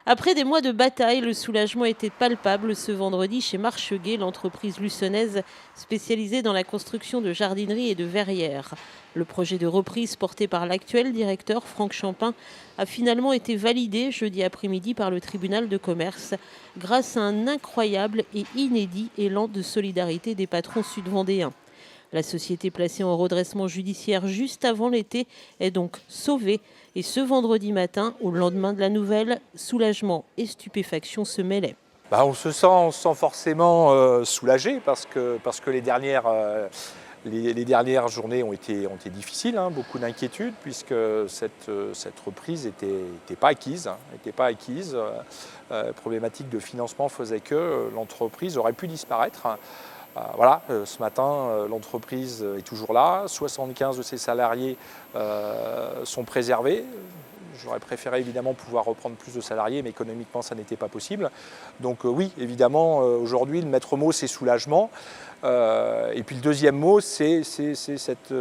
Après des mois de bataille, le soulagement était palpable ce vendredi chez Marcheguet, l'entreprise luçonnaise spécialisée dans la construction de jardineries et de verrières. Le projet de reprise porté par l'actuel directeur Franck Champin a finalement été validé jeudi après-midi par le tribunal de commerce grâce à un incroyable et inédit élan de solidarité des patrons sud-vendéens. La société placée en redressement judiciaire juste avant l'été est donc sauvée. Et ce vendredi matin, au lendemain de la nouvelle, soulagement et stupéfaction se mêlaient. On se sent forcément soulagé parce que les dernières journées ont été difficiles, hein, beaucoup d'inquiétudes puisque cette reprise n'était pas acquise. Problématique de financement faisait que l'entreprise aurait pu disparaître. Ce matin, l'entreprise est toujours là, 75 de ses salariés sont préservés. J'aurais préféré évidemment pouvoir reprendre plus de salariés, mais économiquement ça n'était pas possible. Donc oui, évidemment, aujourd'hui le maître mot c'est soulagement. Et puis le deuxième mot c'est cette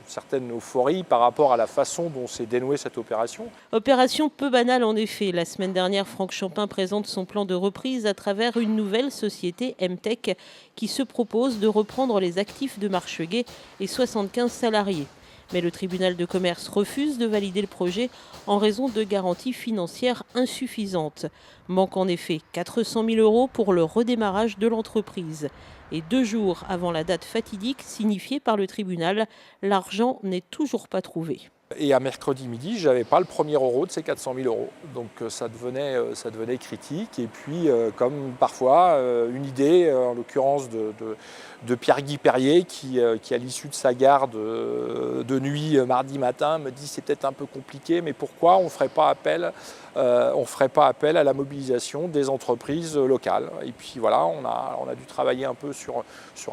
certaine euphorie par rapport à la façon dont s'est dénouée cette opération. Opération peu banale en effet. La semaine dernière, Franck Champin présente son plan de reprise à travers une nouvelle société, MTech, qui se propose de reprendre les actifs de Marcheguet et 75 salariés. Mais le tribunal de commerce refuse de valider le projet en raison de garanties financières insuffisantes. Manque en effet 400 000 € pour le redémarrage de l'entreprise. Et 2 jours avant la date fatidique signifiée par le tribunal, l'argent n'est toujours pas trouvé. Et à mercredi midi, je n'avais pas le premier euro de ces 400 000 €. Donc ça devenait critique. Et puis, comme parfois, une idée, en l'occurrence de Pierre-Guy Perrier, qui à l'issue de sa garde de nuit mardi matin, me dit c'est peut-être un peu compliqué, mais pourquoi on ne ferait pas appel à la mobilisation des entreprises locales. Et puis voilà, on a dû travailler un peu sur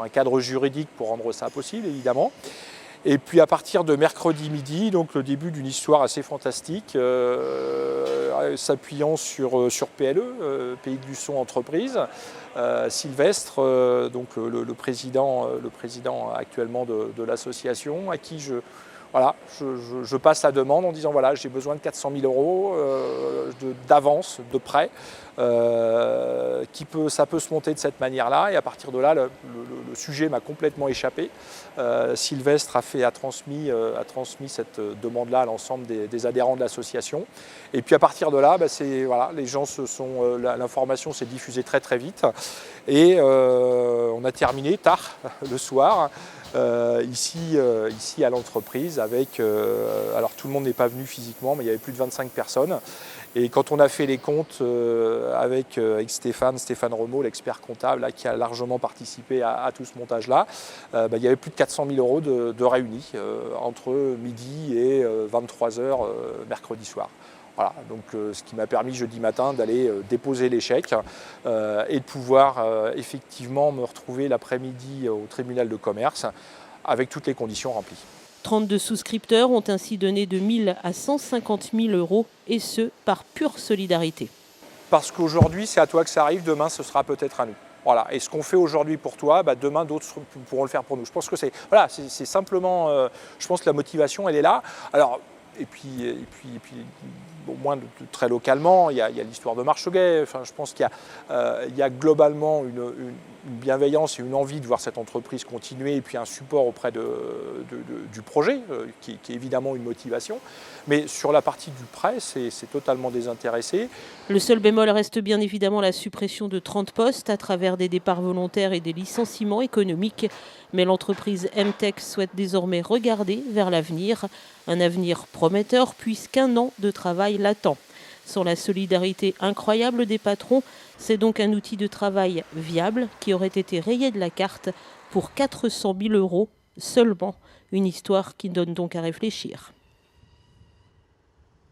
un cadre juridique pour rendre ça possible, évidemment. Et puis à partir de mercredi midi, donc le début d'une histoire assez fantastique, s'appuyant sur PLE, Pays de Luçon Entreprise, Sylvestre, donc le président actuellement de l'association, à qui je passe la demande en disant voilà, j'ai besoin de 400 000 € d'avance, de prêt. Ça peut se monter de cette manière-là, et à partir de là, le sujet m'a complètement échappé. Sylvestre a transmis cette demande-là à l'ensemble des adhérents de l'association. Et puis à partir de là, l'information s'est diffusée très très vite, et on a terminé tard le soir. Ici à l'entreprise avec, alors tout le monde n'est pas venu physiquement, mais il y avait plus de 25 personnes. Et quand on a fait les comptes avec Stéphane Romeau, l'expert comptable là, qui a largement participé à tout ce montage-là, il y avait plus de 400 000 € de réunis entre midi et 23 h mercredi soir. Voilà, donc ce qui m'a permis jeudi matin d'aller déposer les chèques et de pouvoir effectivement me retrouver l'après-midi au tribunal de commerce avec toutes les conditions remplies. 32 souscripteurs ont ainsi donné de 1 000 à 150 000 €, et ce, par pure solidarité. Parce qu'aujourd'hui, c'est à toi que ça arrive, demain, ce sera peut-être à nous. Voilà. Et ce qu'on fait aujourd'hui pour toi, demain, d'autres pourront le faire pour nous. Je pense que c'est simplement, je pense que la motivation, elle est là. Alors, et puis au moins très localement, il y a l'histoire de Marcheguet. Enfin, je pense qu'il y a globalement une bienveillance et une envie de voir cette entreprise continuer, et puis un support auprès du projet, qui est évidemment une motivation. Mais sur la partie du prêt, c'est totalement désintéressé. Le seul bémol reste bien évidemment la suppression de 30 postes à travers des départs volontaires et des licenciements économiques. Mais l'entreprise MTech souhaite désormais regarder vers l'avenir. Un avenir prometteur puisqu'un an de travail l'attend. Sans la solidarité incroyable des patrons, c'est donc un outil de travail viable qui aurait été rayé de la carte pour 400 000 € seulement. Une histoire qui donne donc à réfléchir.